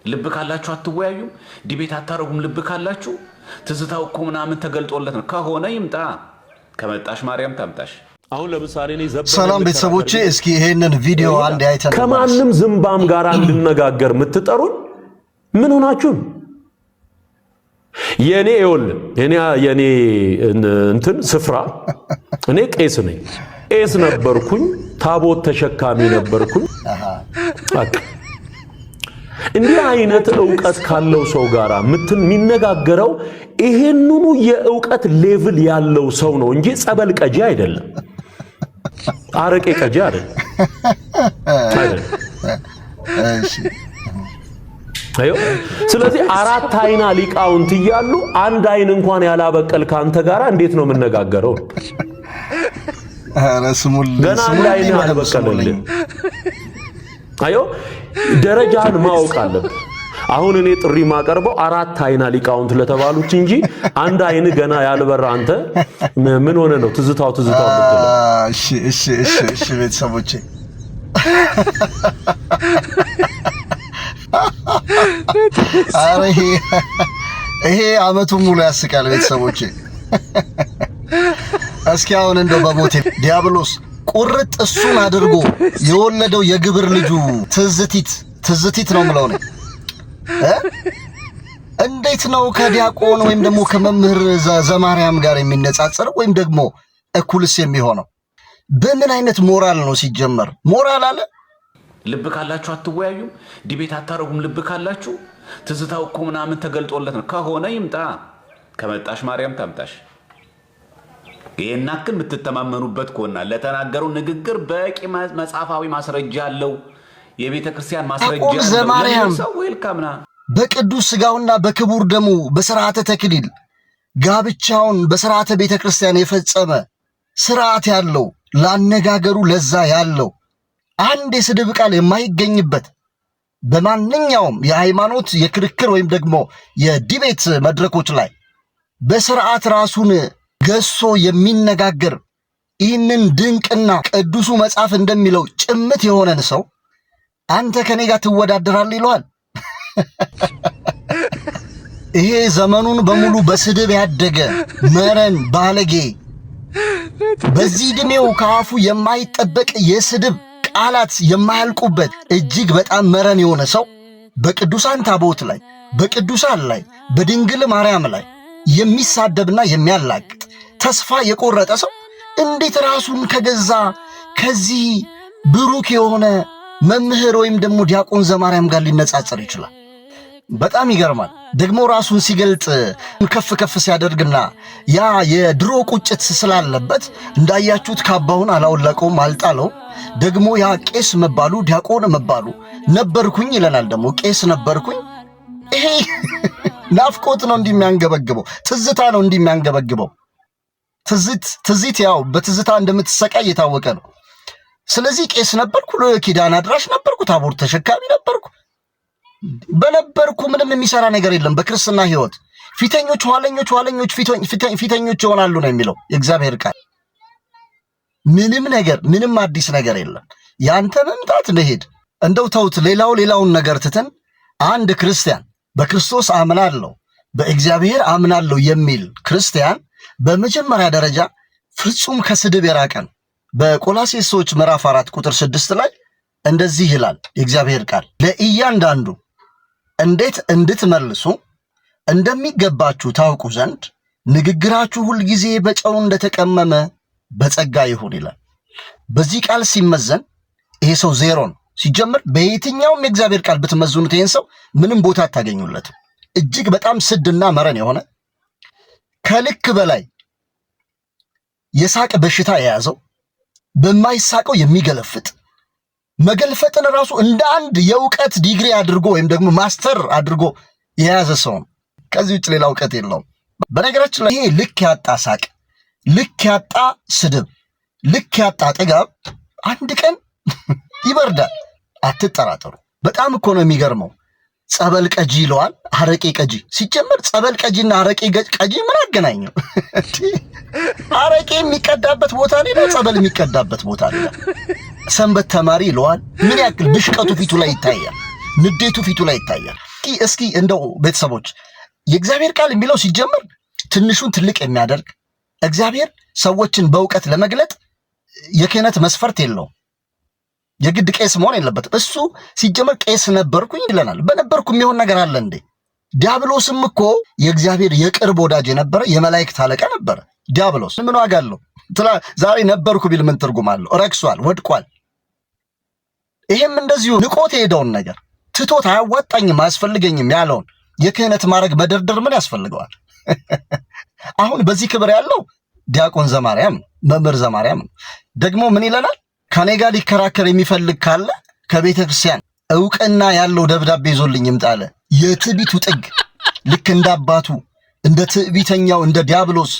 ልብ ካላችሁ አትወያዩም? ዲቤት አታረጉም? ልብ ካላችሁ ትዝታው እኮ ምናምን ተገልጦለት ነው ከሆነ ይምጣ። ከመጣሽ ማርያም ታምጣሽ። አሁን ለምሳሌ እኔ ሰላም ቤተሰቦቼ፣ እስኪ ይሄንን ቪዲዮ አንድ አይተን ከማንም ዝምባም ጋር እንድነጋገር የምትጠሩን ምን ሆናችሁ? የኔ እንትን ስፍራ እኔ ቄስ ነኝ። ቄስ ነበርኩኝ፣ ታቦት ተሸካሚ ነበርኩኝ። እንዲህ አይነት ዕውቀት ካለው ሰው ጋር የሚነጋገረው ይሄንኑ የዕውቀት ሌቭል ያለው ሰው ነው እንጂ ጸበል ቀጂ አይደለም፣ አረቄ ቀጂ አይደለም። ስለዚህ አራት አይና ሊቃውንት እያሉ አንድ አይን እንኳን ያላበቀል ካንተ ጋራ እንዴት ነው የምነጋገረው? ገና አንድ አይን ያልበቀለልህ ደረጃን ማወቅ አለብህ። አሁን እኔ ጥሪ ማቀርበው አራት አይና ሊቃውንት ለተባሉት እንጂ አንድ አይን ገና ያልበራ አንተ ምን ሆነ ነው ትዝታው ምትለው? እሺ ቤተሰቦቼ፣ አረ ይሄ አመቱን ሙሉ ያስቃል ቤተሰቦቼ። እስኪ አሁን እንደው በሞቴ ዲያብሎስ ቁርጥ እሱን አድርጎ የወለደው የግብር ልጁ ትዝቲት ነው ምለው ነው። እንዴት ነው ከዲያቆን ወይም ደግሞ ከመምህር ዘማርያም ጋር የሚነጻጸር ወይም ደግሞ እኩልስ የሚሆነው? በምን አይነት ሞራል ነው ሲጀመር? ሞራል አለ? ልብ ካላችሁ አትወያዩም? ዲቤት አታረጉም? ልብ ካላችሁ ትዝታው እኮ ምናምን ተገልጦለት ነው ከሆነ ይምጣ። ከመጣሽ ማርያም ታምጣሽ። ይሄናክል የምትተማመኑበት ከሆነ ለተናገረው ንግግር በቂ መጽሐፋዊ ማስረጃ አለው። የቤተ ክርስቲያን ማስረጃ ዘማርያም ሰው ዌልካምና በቅዱስ ሥጋውና በክቡር ደሙ በሥርዓተ ተክሊል ጋብቻውን በሥርዓተ ቤተ ክርስቲያን የፈጸመ ሥርዓት ያለው ላነጋገሩ ለዛ ያለው አንድ የስድብ ቃል የማይገኝበት በማንኛውም የሃይማኖት የክርክር ወይም ደግሞ የዲቤት መድረኮች ላይ በሥርዓት ራሱን ገሶ የሚነጋገር ይህንን ድንቅና ቅዱሱ መጽሐፍ እንደሚለው ጭምት የሆነን ሰው አንተ ከኔ ጋር ትወዳደራለህ ይለዋል። ይሄ ዘመኑን በሙሉ በስድብ ያደገ መረን ባለጌ፣ በዚህ ዕድሜው ከአፉ የማይጠበቅ የስድብ ቃላት የማያልቁበት እጅግ በጣም መረን የሆነ ሰው በቅዱሳን ታቦት ላይ በቅዱሳን ላይ በድንግል ማርያም ላይ የሚሳደብና የሚያላግጥ ተስፋ የቆረጠ ሰው እንዴት ራሱን ከገዛ ከዚህ ብሩክ የሆነ መምህር ወይም ደግሞ ዲያቆን ዘማርያም ጋር ሊነጻጸር ይችላል? በጣም ይገርማል። ደግሞ ራሱን ሲገልጥ ከፍ ሲያደርግና ያ የድሮ ቁጭት ስላለበት እንዳያችሁት ካባውን አላወለቀውም፣ አልጣለው። ደግሞ ያ ቄስ መባሉ ዲያቆን መባሉ ነበርኩኝ ይለናል። ደግሞ ቄስ ነበርኩኝ። ይሄ ናፍቆት ነው እንደሚያንገበግበው፣ ትዝታ ነው እንደሚያንገበግበው። ትዝት ያው በትዝታ እንደምትሰቃይ የታወቀ ነው። ስለዚህ ቄስ ነበርኩ፣ ኪዳን አድራሽ ነበርኩ፣ ታቦር ተሸካሚ ነበርኩ። በነበርኩ ምንም የሚሰራ ነገር የለም በክርስትና ሕይወት። ፊተኞች ኋለኞች ፊተኞች ይሆናሉ ነው የሚለው የእግዚአብሔር ቃል። ምንም አዲስ ነገር የለም። ያንተ መምጣት መሄድ እንደው ተውት። ሌላውን ነገር ትተን አንድ ክርስቲያን በክርስቶስ አምናለሁ በእግዚአብሔር አምናለሁ የሚል ክርስቲያን በመጀመሪያ ደረጃ ፍጹም ከስድብ የራቀ ነው። በቆላስይስ ሰዎች ምዕራፍ 4 ቁጥር 6 ላይ እንደዚህ ይላል የእግዚአብሔር ቃል፣ ለእያንዳንዱ እንዴት እንድትመልሱ እንደሚገባችሁ ታውቁ ዘንድ ንግግራችሁ ሁልጊዜ በጨው እንደተቀመመ በጸጋ ይሁን ይላል። በዚህ ቃል ሲመዘን ይሄ ሰው ዜሮ ነው። ሲጀምር በየትኛውም የእግዚአብሔር ቃል ብትመዝኑት ይሄን ሰው ምንም ቦታ አታገኙለትም። እጅግ በጣም ስድና መረን የሆነ ከልክ በላይ የሳቅ በሽታ የያዘው በማይሳቀው የሚገለፍጥ መገልፈጥን ራሱ እንደ አንድ የእውቀት ዲግሪ አድርጎ ወይም ደግሞ ማስተር አድርጎ የያዘ ሰው ነው። ከዚህ ውጭ ሌላ እውቀት የለውም። በነገራችን ላይ ይሄ ልክ ያጣ ሳቅ፣ ልክ ያጣ ስድብ፣ ልክ ያጣ ጥጋብ አንድ ቀን ይበርዳል፣ አትጠራጠሩ። በጣም እኮ ነው የሚገርመው። ጸበል ቀጂ ይለዋል፣ አረቄ ቀጂ። ሲጀመር ጸበል ቀጂና አረቄ ቀጂ ምን አገናኘው? አረቄ የሚቀዳበት ቦታ ሌላ፣ ጸበል የሚቀዳበት ቦታ ሌላ። ሰንበት ተማሪ ይለዋል። ምን ያክል ብሽቀቱ ፊቱ ላይ ይታያል፣ ንዴቱ ፊቱ ላይ ይታያል። እስኪ እንደው ቤተሰቦች የእግዚአብሔር ቃል የሚለው ሲጀምር ትንሹን ትልቅ የሚያደርግ እግዚአብሔር ሰዎችን በእውቀት ለመግለጥ የክህነት መስፈርት የለውም። የግድ ቄስ መሆን የለበትም። እሱ ሲጀመር ቄስ ነበርኩኝ ይለናል። በነበርኩ የሚሆን ነገር አለ እንዴ? ዲያብሎስም እኮ የእግዚአብሔር የቅርብ ወዳጅ የነበረ የመላእክት አለቃ ነበረ። ዲያብሎስ ምን ዋጋ አለው? ዛሬ ነበርኩ ቢል ምን ትርጉም አለው? ረክሷል፣ ወድቋል። ይሄም እንደዚሁ ንቆት የሄደውን ነገር ትቶት አያዋጣኝም አያስፈልገኝም ያለውን የክህነት ማድረግ መደርደር ምን ያስፈልገዋል? አሁን በዚህ ክብር ያለው ዲያቆን ዘማርያም ነው፣ መምህር ዘማርያም ነው። ደግሞ ምን ይለናል? ከኔ ጋር ሊከራከር የሚፈልግ ካለ ከቤተ ክርስቲያን እውቅና ያለው ደብዳቤ ይዞልኝ ይምጣለ። የትዕቢቱ ጥግ ልክ እንደ አባቱ እንደ ትዕቢተኛው እንደ ዲያብሎስ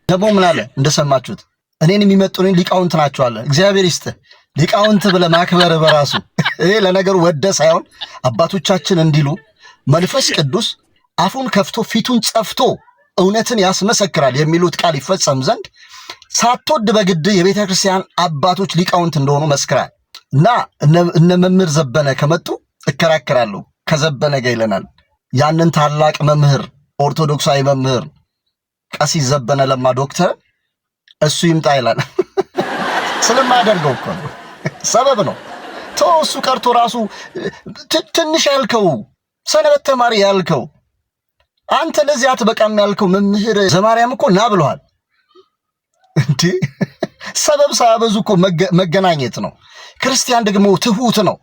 ደግሞ ምን አለ እንደሰማችሁት እኔን የሚመጡኝ ሊቃውንት ናቸው አለ። እግዚአብሔር ይስጥህ ሊቃውንት ብለህ ማክበር በራሱ ይሄ ለነገሩ ወደ ሳይሆን አባቶቻችን እንዲሉ መንፈስ ቅዱስ አፉን ከፍቶ ፊቱን ጸፍቶ እውነትን ያስመሰክራል የሚሉት ቃል ይፈጸም ዘንድ ሳትወድ በግድ የቤተ ክርስቲያን አባቶች ሊቃውንት እንደሆኑ መስክራል። እና እነ መምህር ዘበነ ከመጡ እከራከራለሁ ከዘበነ ጋር ይለናል። ያንን ታላቅ መምህር ኦርቶዶክሳዊ መምህር ቀሲስ ዘበነ ለማ ዶክተር እሱ ይምጣ ይላል። ስለማያደርገው እኮ ነው፣ ሰበብ ነው። እሱ ቀርቶ ራሱ ትንሽ ያልከው ሰንበት ተማሪ ያልከው አንተ ለዚህ አትበቃም ያልከው መምህር ዘማርያም እኮ ና ብለዋል እንዴ። ሰበብ ሳያበዙ እኮ መገናኘት ነው። ክርስቲያን ደግሞ ትሁት ነው።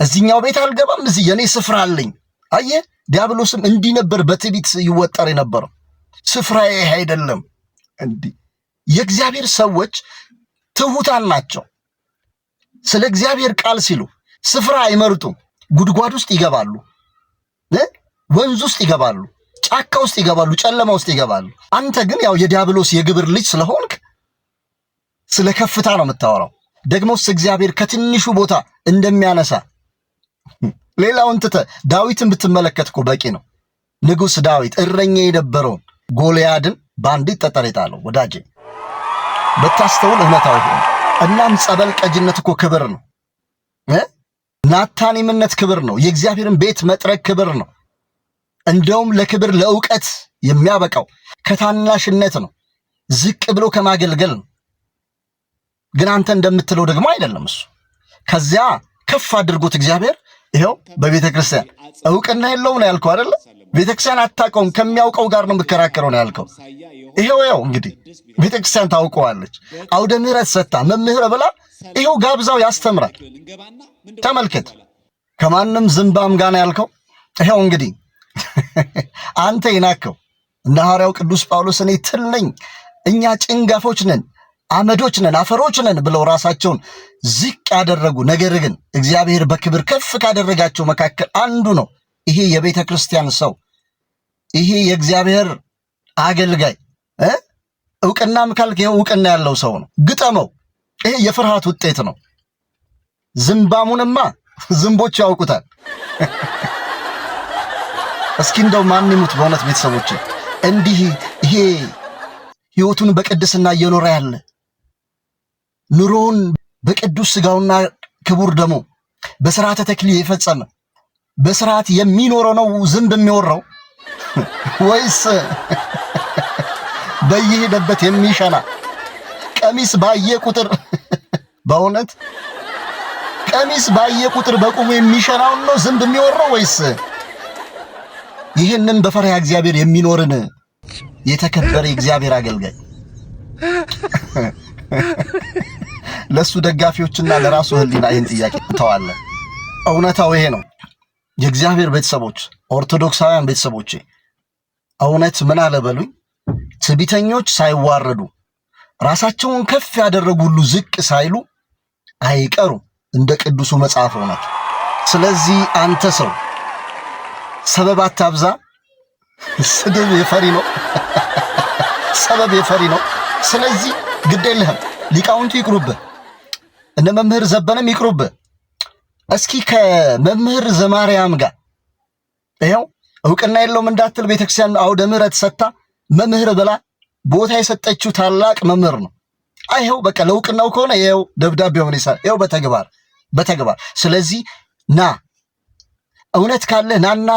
እዚህኛው ቤት አልገባም፣ እዚህ የኔ ስፍራ አለኝ። አየህ ዲያብሎስም እንዲህ ነበር በትዕቢት ይወጠር የነበረው። ስፍራዬ አይደለም እንዲህ። የእግዚአብሔር ሰዎች ትሁታን ናቸው። ስለ እግዚአብሔር ቃል ሲሉ ስፍራ አይመርጡም። ጉድጓድ ውስጥ ይገባሉ፣ ወንዝ ውስጥ ይገባሉ፣ ጫካ ውስጥ ይገባሉ፣ ጨለማ ውስጥ ይገባሉ። አንተ ግን ያው የዲያብሎስ የግብር ልጅ ስለሆንክ ስለ ከፍታ ነው የምታወራው። ደግሞስ እግዚአብሔር ከትንሹ ቦታ እንደሚያነሳ ሌላውን ትተህ ዳዊትን ብትመለከት እኮ በቂ ነው። ንጉሥ ዳዊት እረኛ የነበረውን ጎልያድን በአንዲት ጠጠር የጣለው ወዳጄ በታስተውል እውነታው ሆነ። እናም ጸበል ቀጅነት እኮ ክብር ነው። ናታኒምነት ክብር ነው። የእግዚአብሔርን ቤት መጥረግ ክብር ነው። እንደውም ለክብር ለእውቀት የሚያበቃው ከታናሽነት ነው፣ ዝቅ ብሎ ከማገልገል ነው። ግን አንተ እንደምትለው ደግሞ አይደለም። እሱ ከዚያ ከፍ አድርጎት እግዚአብሔር ይኸው በቤተ ክርስቲያን እውቅና የለውም ነው ያልከው አይደለ? ቤተ ክርስቲያን አታውቀውም፣ ከሚያውቀው ጋር ነው የምከራከረው ነው ያልከው። ይኸው እንግዲህ ቤተ ክርስቲያን ታውቀዋለች። አውደ ምሕረት ሰታ መምህር ብላ ይኸው ጋብዛው ያስተምራል። ተመልከት። ከማንም ዝምባም ጋር ነው ያልከው። ይኸው እንግዲህ አንተ ይናከው እነ ሐዋርያው ቅዱስ ጳውሎስ እኔ ትል ነኝ፣ እኛ ጭንጋፎች ነን፣ አመዶች ነን፣ አፈሮች ነን ብለው ራሳቸውን ዝቅ ያደረጉ፣ ነገር ግን እግዚአብሔር በክብር ከፍ ካደረጋቸው መካከል አንዱ ነው። ይሄ የቤተ ክርስቲያን ሰው፣ ይሄ የእግዚአብሔር አገልጋይ እውቅናም ካልክ ይኸው እውቅና ያለው ሰው ነው። ግጠመው። ይሄ የፍርሃት ውጤት ነው። ዝምባሙንማ ዝንቦች ያውቁታል። እስኪ እንደው ማን ይሙት በእውነት ቤተሰቦች እንዲህ ይሄ ሕይወቱን በቅድስና እየኖረ ያለ ኑሮውን በቅዱስ ሥጋውና ክቡር ደሙ በሥርዓተ ተክሊል የፈጸመ በሥርዓት የሚኖረው ነው ዝንብ የሚወራው ወይስ በየሄደበት የሚሸና ቀሚስ ባየ ቁጥር በእውነት ቀሚስ ባየ ቁጥር በቁሙ የሚሸናውን ነው ዝንብ የሚወራው ወይስ ይህንን በፈሪሃ እግዚአብሔር የሚኖርን የተከበረ እግዚአብሔር አገልጋይ? ለሱ ደጋፊዎችና ለራሱ ህሊና ይህን ጥያቄ ተዋለ። እውነታው ይሄ ነው። የእግዚአብሔር ቤተሰቦች፣ ኦርቶዶክሳውያን ቤተሰቦቼ እውነት ምን አለ በሉኝ፣ ትዕቢተኞች ሳይዋረዱ ራሳቸውን ከፍ ያደረጉ ሁሉ ዝቅ ሳይሉ አይቀሩ እንደ ቅዱሱ መጽሐፍ ሆናል። ስለዚህ አንተ ሰው ሰበብ አታብዛ። ስድብ የፈሪ ነው፣ ሰበብ የፈሪ ነው። ስለዚህ ግድ የለህም፣ ሊቃውንቱ ይቅሩብህ፣ እነ መምህር ዘበነም ይቅሩብህ። እስኪ ከመምህር ዘማርያም ጋር ይኸው እውቅና የለውም እንዳትል ቤተክርስቲያን አውደ ምሕረት ሰጥታ መምህር ብላ ቦታ የሰጠችው ታላቅ መምህር ነው። አይኸው በቃ ለእውቅናው ከሆነ ይኸው ደብዳቤውን ይሰራል። ይኸው በተግባር ስለዚህ ና እውነት ካለ ናና